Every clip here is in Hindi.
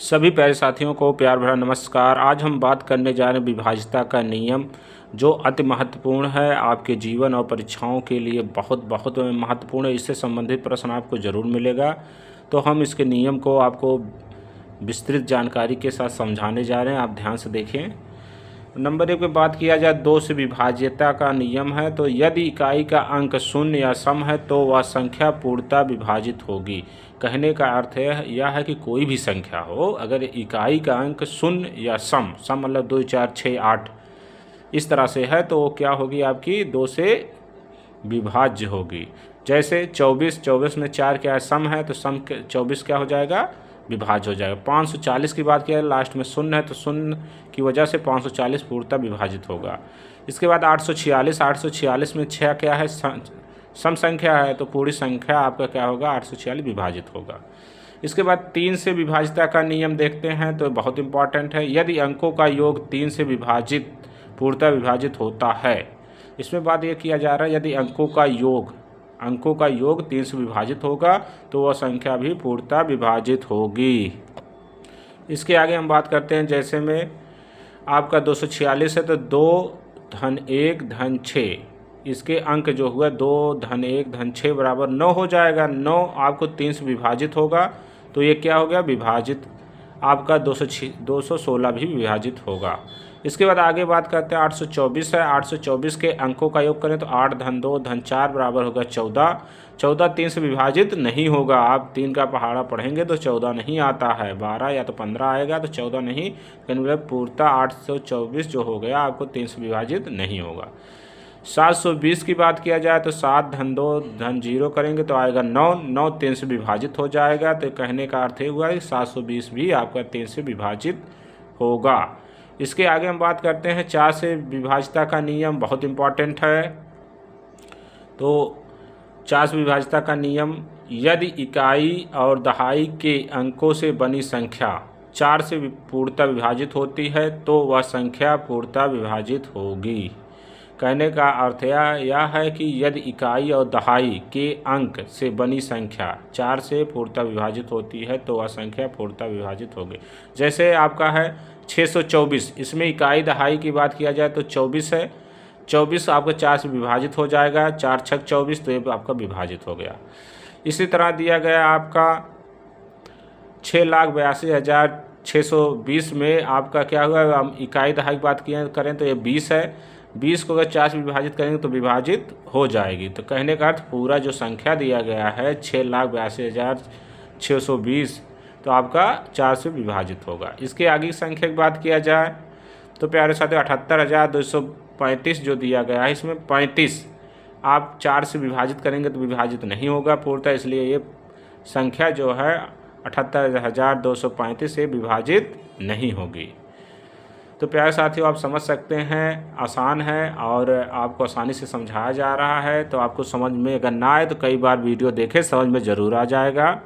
सभी प्यारे साथियों को प्यार भरा नमस्कार। आज हम बात करने जा रहे हैं विभाज्यता का नियम, जो अति महत्वपूर्ण है आपके जीवन और परीक्षाओं के लिए। बहुत बहुत महत्वपूर्ण है। इससे संबंधित प्रश्न आपको ज़रूर मिलेगा। तो हम इसके नियम को आपको विस्तृत जानकारी के साथ समझाने जा रहे हैं। आप ध्यान से देखें। नंबर 1 पे बात किया जाए 2 से विभाज्यता का नियम है। तो यदि इकाई का अंक शून्य या सम है तो वह संख्या पूर्णतः विभाजित होगी। कहने का अर्थ यह है कि कोई भी संख्या हो, अगर इकाई का अंक शून्य या सम मतलब 2, 4, 6, 8 इस तरह से है तो वो क्या होगी, आपकी 2 से विभाज्य होगी। जैसे 24 में 4 क्या है, सम है, तो सम 24 क्या हो जाएगा, विभाज्य हो जाएगा। 540 की बात किया लास्ट में शून्य है, तो शून्य की वजह से 540 पूर्णतः विभाजित होगा। इसके बाद 846 में 6 क्या है, सम संख्या है, तो पूरी संख्या आपका क्या होगा, 846 विभाजित होगा। इसके बाद 3 से विभाज्यता का नियम देखते हैं, तो बहुत इंपॉर्टेंट है। यदि अंकों का योग 3 से विभाजित पूर्णतः विभाजित होता है। इसमें बात यह किया जा रहा है, यदि अंकों का योग 3 से विभाजित होगा तो वह संख्या भी पूर्णतः विभाजित होगी। इसके आगे हम बात करते हैं, जैसे में आपका 246 है तो 2 धन 1 धन 6, इसके अंक जो हुआ 2 धन 1 धन 6 बराबर 9 हो जाएगा। 9 आपको 3 से विभाजित होगा तो ये क्या हो गया, विभाजित। आपका 216 भी विभाजित होगा। इसके बाद आगे बात करते हैं 824 है। 824 के अंकों का योग करें तो 8 धन 2 धन 4 बराबर होगा 14। 14 3 से विभाजित नहीं होगा। आप 3 का पहाड़ा पढ़ेंगे तो 14 नहीं आता है, 12 या तो 15 आएगा, तो 14 नहीं। मतलब पूर्णतः 824 जो हो गया आपको 3 से विभाजित नहीं होगा। 720 की बात किया जाए तो 7 धन 2 धन 0 करेंगे तो आएगा 9। 9 3 से विभाजित हो जाएगा। तो कहने का अर्थ हुआ है 720 भी आपका 3 से विभाजित होगा। इसके आगे हम बात करते हैं 4 से विभाज्यता का नियम, बहुत इम्पॉर्टेंट है। तो 4 से विभाज्यता का नियम, यदि इकाई और दहाई के अंकों से बनी संख्या 4 से पूर्णतः विभाजित होती है तो वह संख्या पूर्णतः विभाजित होगी। कहने का अर्थ यह है कि यदि इकाई और दहाई के अंक से बनी संख्या 4 से पूर्णतः विभाजित होती है तो वह संख्या पूर्णतः विभाजित होगी। जैसे आपका है 624, इसमें इकाई दहाई की बात किया जाए तो 24 है। 24 आपका 4 से विभाजित हो जाएगा, 4 छक 24, तो ये आपका विभाजित हो गया। इसी तरह दिया गया आपका 6,82,620 में आपका क्या हुआ, हम इकाई दहाई की बात करें तो ये 20 है। 20 को अगर 4 से विभाजित करेंगे तो विभाजित हो जाएगी। तो कहने का अर्थ पूरा जो संख्या दिया गया है 6,82,620 तो आपका 4 से विभाजित होगा। इसके आगे की संख्या की बात किया जाए तो प्यारे साथियों 78,235 जो दिया गया है, इसमें 35 आप 4 से विभाजित करेंगे तो विभाजित नहीं होगा पूर्णतः, इसलिए ये संख्या जो है 78,235 से विभाजित नहीं होगी। तो प्यारे साथियों आप समझ सकते हैं, आसान है और आपको आसानी से समझाया जा रहा है। तो आपको समझ में अगर ना आए तो कई बार वीडियो देखें, समझ में ज़रूर आ जाएगा।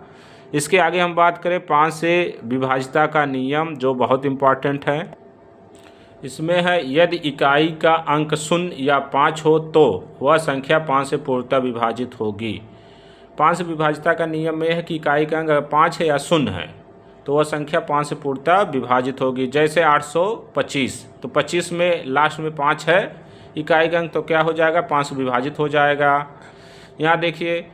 इसके आगे हम बात करें 5 से विभाज्यता का नियम, जो बहुत इम्पॉर्टेंट है। इसमें है, यदि इकाई का अंक 0 या 5 हो तो वह संख्या 5 से पूर्णतः विभाजित होगी। 5 से विभाज्यता का नियम में है कि इकाई का अंक अगर 5 है या 0 है तो वह संख्या 5 से पूर्णतः विभाजित होगी। जैसे 825, तो 25 में लास्ट में 5 है इकाई का अंक, तो क्या हो जाएगा, 5 से विभाजित हो जाएगा। यहाँ देखिए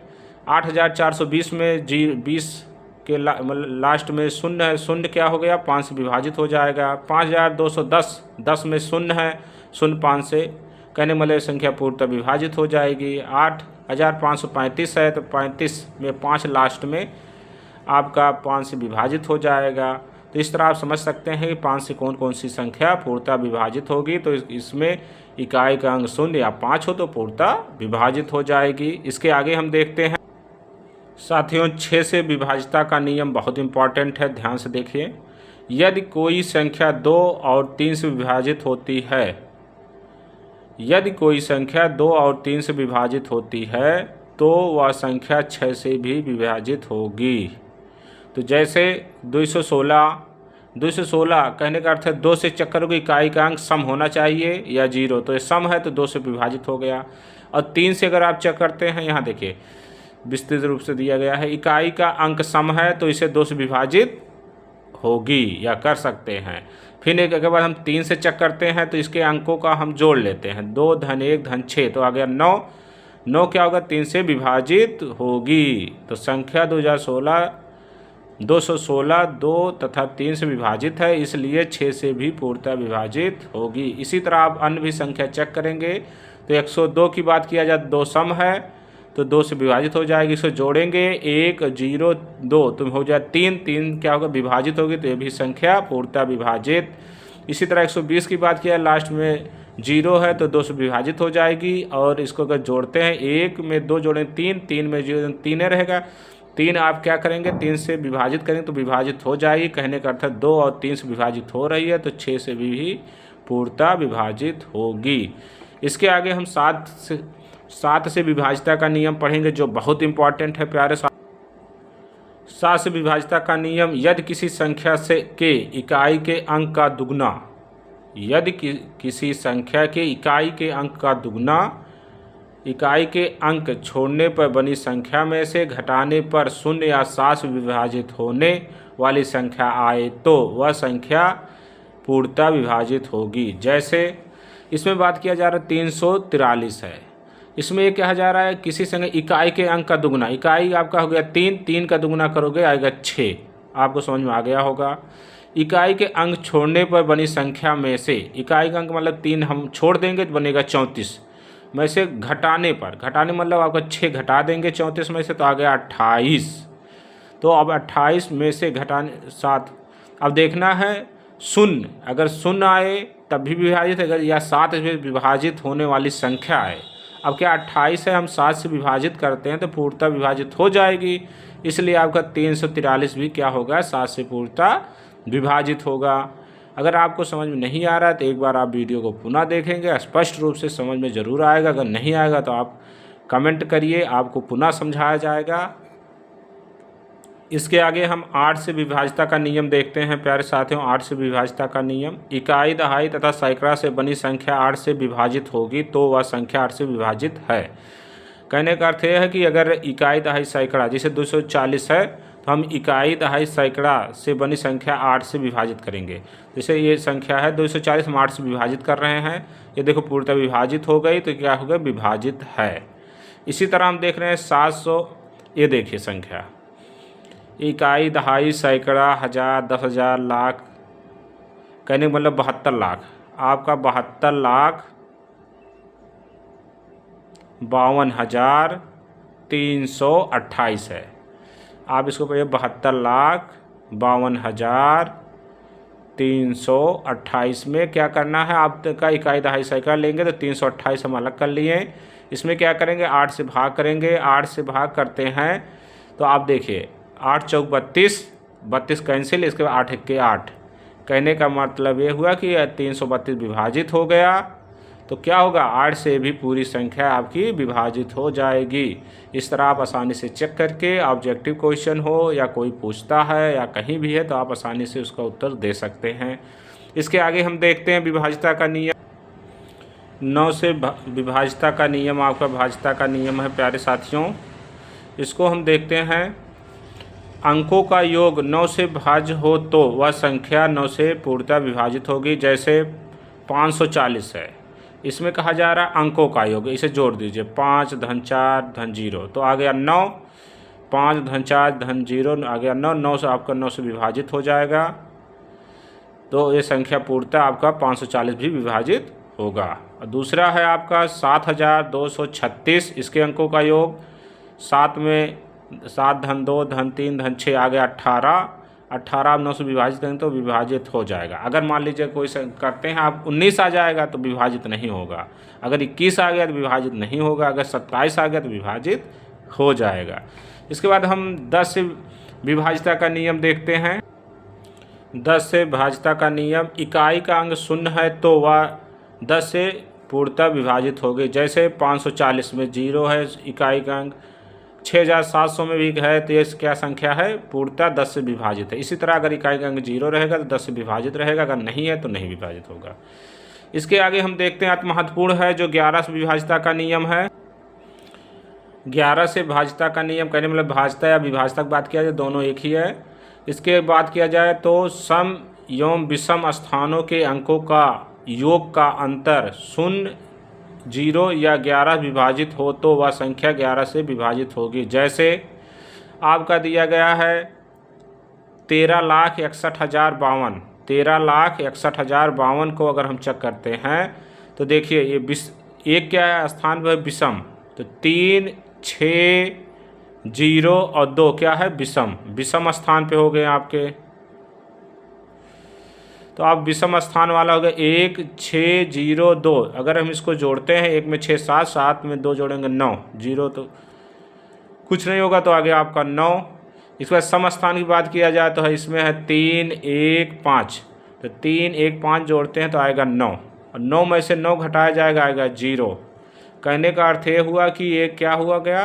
8,420 में 20 के लास्ट में 0 है, 0 क्या हो गया, 5 से विभाजित हो जाएगा। 5,210, 10 में 0 है, 0 5 से कहने वाले संख्या पूर्णतः विभाजित हो जाएगी। 8,535 है तो 35 में 5 लास्ट में आपका 5 से विभाजित हो जाएगा। तो इस तरह आप समझ सकते हैं कि 5 से कौन कौन सी संख्या पूर्णतः विभाजित होगी। तो इसमें इकाई का अंक 0 या 5 हो तो पूर्णतः विभाजित हो जाएगी। इसके आगे हम देखते हैं साथियों 6 से विभाज्यता का नियम, बहुत इम्पॉर्टेंट है, ध्यान से देखिए। यदि कोई संख्या 2 और 3 से विभाजित होती है, यदि कोई संख्या 2 और 3 से विभाजित होती है तो वह संख्या 6 से भी विभाजित होगी। तो जैसे 216 कहने का अर्थ है 2 से चक्कर की इकाई का अंक सम होना चाहिए या 0, तो ये सम है तो 2 से विभाजित हो गया। और 3 से अगर आप चेक करते हैं, यहाँ देखिए विस्तृत रूप से दिया गया है, इकाई का अंक सम है तो इसे 2 से विभाजित होगी या कर सकते हैं। फिर एक के बाद हम 3 से चेक करते हैं तो इसके अंकों का हम जोड़ लेते हैं, 2 धन 1 धन 6 तो आ गया 9। 9 क्या होगा, 3 से विभाजित होगी। तो संख्या 216 2 तथा 3 से विभाजित है, इसलिए 6 से भी पूर्णतः विभाजित होगी। इसी तरह आप अन्य भी संख्या चेक करेंगे तो 102 की बात किया जाए, 2 सम है तो 2 से विभाजित हो जाएगी। इसको जोड़ेंगे 1 0 2 तो हो जाए 3, 3 क्या होगा, विभाजित होगी, तो ये भी संख्या पूर्णतः विभाजित। इसी तरह 120 की बात किया, लास्ट में 0 है तो 2 से विभाजित हो जाएगी। और इसको अगर जोड़ते हैं, 1 में 2 जोड़ें 3, 3 में 0 3 रहेगा, 3 आप क्या करेंगे 3 से विभाजित करेंगे तो विभाजित हो जाएगी। कहने का अर्थ है 2 और 3 से विभाजित हो रही है तो 6 से भी पूर्णतः विभाजित होगी। इसके आगे हम 7 से विभाजिता का नियम पढ़ेंगे जो बहुत इंपॉर्टेंट है प्यारे। 7 से विभाजिता का नियम, यदि किसी संख्या के इकाई के अंक का दुगना, यदि किसी संख्या के इकाई के अंक का दुगना इकाई के अंक छोड़ने पर बनी संख्या में से घटाने पर 0 या 7 से विभाजित होने वाली संख्या आए तो वह संख्या पूर्णतः विभाजित होगी। जैसे इसमें बात किया जा रहा है 343 है, इसमें ये कहा जा रहा है किसी संख्या इकाई के अंक का दुगना, इकाई आपका हो गया 3, 3 का दुगना करोगे आएगा 6, आपको समझ में आ गया होगा। इकाई के अंक छोड़ने पर बनी संख्या में से, इकाई का अंक मतलब 3 हम छोड़ देंगे तो बनेगा 34 में से घटाने पर, घटाने मतलब आपका 6 घटा देंगे 34 में से तो आ गया 28। तो अब 28 में से घटाने 7, अब देखना है 0, अगर 0 आए तब भी विभाजित, अगर या 7 से विभाजित होने वाली संख्या है। अब क्या 28 है, हम 7 से विभाजित करते हैं तो पूर्णतः विभाजित हो जाएगी, इसलिए आपका 343 भी क्या होगा 7 से पूर्णतः विभाजित होगा। अगर आपको समझ में नहीं आ रहा है तो एक बार आप वीडियो को पुनः देखेंगे, स्पष्ट रूप से समझ में ज़रूर आएगा। अगर नहीं आएगा तो आप कमेंट करिए, आपको पुनः समझाया जाएगा। इसके आगे हम 8 से विभाजिता का नियम देखते हैं प्यारे साथियों। 8 से विभाजिता का नियम, इकाई दहाई तथा सैकड़ा से बनी संख्या 8 से विभाजित होगी तो वह संख्या 8 से विभाजित है। कहने का अर्थ यह है कि अगर इकाई दहाई सैकड़ा जैसे 240 है तो हम इकाई दहाई सैकड़ा से बनी संख्या 8 से विभाजित करेंगे। जैसे ये संख्या है 240, हम 8 से विभाजित कर रहे हैं, ये देखो पूर्णतः विभाजित हो गई तो क्या हो गया, विभाजित है। इसी तरह हम देख रहे हैं 700, ये देखिए संख्या इकाई दहाई सैकड़ा 1000 10,000 लाख, कहने का मतलब 72 लाख, आपका 72,52,328 है। आप इसको कहिए 72,52,328 में क्या करना है, आपका इकाई दहाई सैकड़ा लेंगे तो 328 हम अलग कर लिए। इसमें क्या करेंगे, 8 से भाग करेंगे, 8 से भाग करते हैं तो आप देखिए 8 चौक 32, 32 कैंसिल, इसके बाद 8 के 8, कहने का मतलब ये हुआ कि 332 विभाजित हो गया तो क्या होगा, 8 से भी पूरी संख्या आपकी विभाजित हो जाएगी। इस तरह आप आसानी से चेक करके, ऑब्जेक्टिव क्वेश्चन हो या कोई पूछता है या कहीं भी है तो आप आसानी से उसका उत्तर दे सकते हैं। इसके आगे हम देखते हैं विभाजिता का नियम। 9 से विभाजिता का नियम आपका भाजिता का नियम है प्यारे साथियों। इसको हम देखते हैं, अंकों का योग 9 से भाज्य हो तो वह संख्या 9 से पूर्णतः विभाजित होगी। जैसे 540 है, इसमें कहा जा रहा है अंकों का योग, इसे जोड़ दीजिए 5 धन 4 धन 0 तो आ गया 9, 5 धन 4 धन 0 आ गया 9, 9 से आपका 9 से विभाजित हो जाएगा तो ये संख्या पूर्णतः आपका 540 भी विभाजित होगा। और दूसरा है आपका 7236, इसके अंकों का योग 7 में 7 धन 2 धन 3 धन 6 आ गया 18, 18 9 से विभाजित करेंगे तो विभाजित हो जाएगा। अगर मान लीजिए कोई करते हैं आप 19 आ जाएगा तो विभाजित नहीं होगा, अगर 21 आ गया तो विभाजित नहीं होगा, अगर 27 आ गया तो विभाजित हो जाएगा। इसके बाद हम 10 से विभाजिता का नियम देखते हैं। 10 से विभाजिता का नियम, इकाई का अंक 0 है तो वह 10 से पूर्णतः विभाजित होगी। जैसे 540 में 0 है इकाई का अंक, 6700 में भी है तो ये क्या संख्या है, पूर्णतः 10 से विभाजित है। इसी तरह अगर इकाई का अंक 0 रहेगा तो 10 से विभाजित रहेगा, अगर नहीं है तो नहीं विभाजित होगा। इसके आगे हम देखते हैं अति महत्वपूर्ण है जो 11 से विभाजिता का नियम है। 11 से विभाजिता का नियम कहने मतलब भाजिता या विभाजिता की बात किया जाए दोनों एक ही है। इसके बाद किया जाए तो सम एवं विषम स्थानों के अंकों का योग का अंतर 0, 0 या 11 विभाजित हो तो वह संख्या 11 से विभाजित होगी। जैसे आपका दिया गया है 13,61,052, 13,61,052 को अगर हम चेक करते हैं तो देखिए ये एक क्या है स्थान वह विषम, तो 3, 6, 0 और 2 क्या है विषम स्थान पे हो गए आपके। तो आप विषम स्थान वाला हो गया 1, 6, 0, 2। अगर हम इसको जोड़ते हैं 1 में 6, 7, 7 में 2 जोड़ेंगे 9, 0 तो कुछ नहीं होगा, तो आगे आपका 9। इसके बाद सम स्थान की बात किया जाए तो है इसमें है 3, 1, 5, तो 3, 1, 5 जोड़ते हैं तो आएगा 9, और 9 में से 9 घटाया जाएगा आएगा 0। कहने का अर्थ ये हुआ कि ये क्या हुआ गया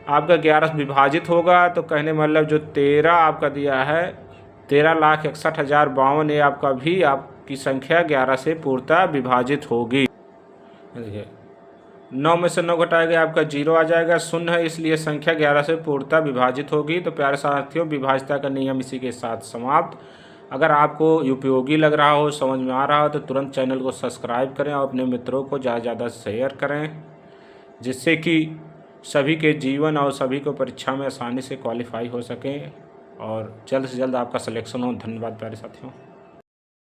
आपका 11 विभाजित होगा, तो कहने मतलब जो 13 आपका दिया है 13,61,052 ये आपका भी आपकी संख्या 11 से पूर्णतः विभाजित होगी। देखिए 9 में से 9 घटाएगा आपका 0 आ जाएगा, 0 है इसलिए संख्या 11 से पूर्णतः विभाजित होगी। तो प्यारे साथियों, विभाज्यता का नियम इसी के साथ समाप्त। अगर आपको उपयोगी लग रहा हो, समझ में आ रहा हो तो तुरंत चैनल को सब्सक्राइब करें और अपने मित्रों को ज़्यादा से ज़्यादा शेयर करें, जिससे कि सभी के जीवन और सभी को परीक्षा में आसानी से क्वालिफाई हो सकें और जल्द से जल्द आपका सिलेक्शन हो। धन्यवाद प्यारे साथियों।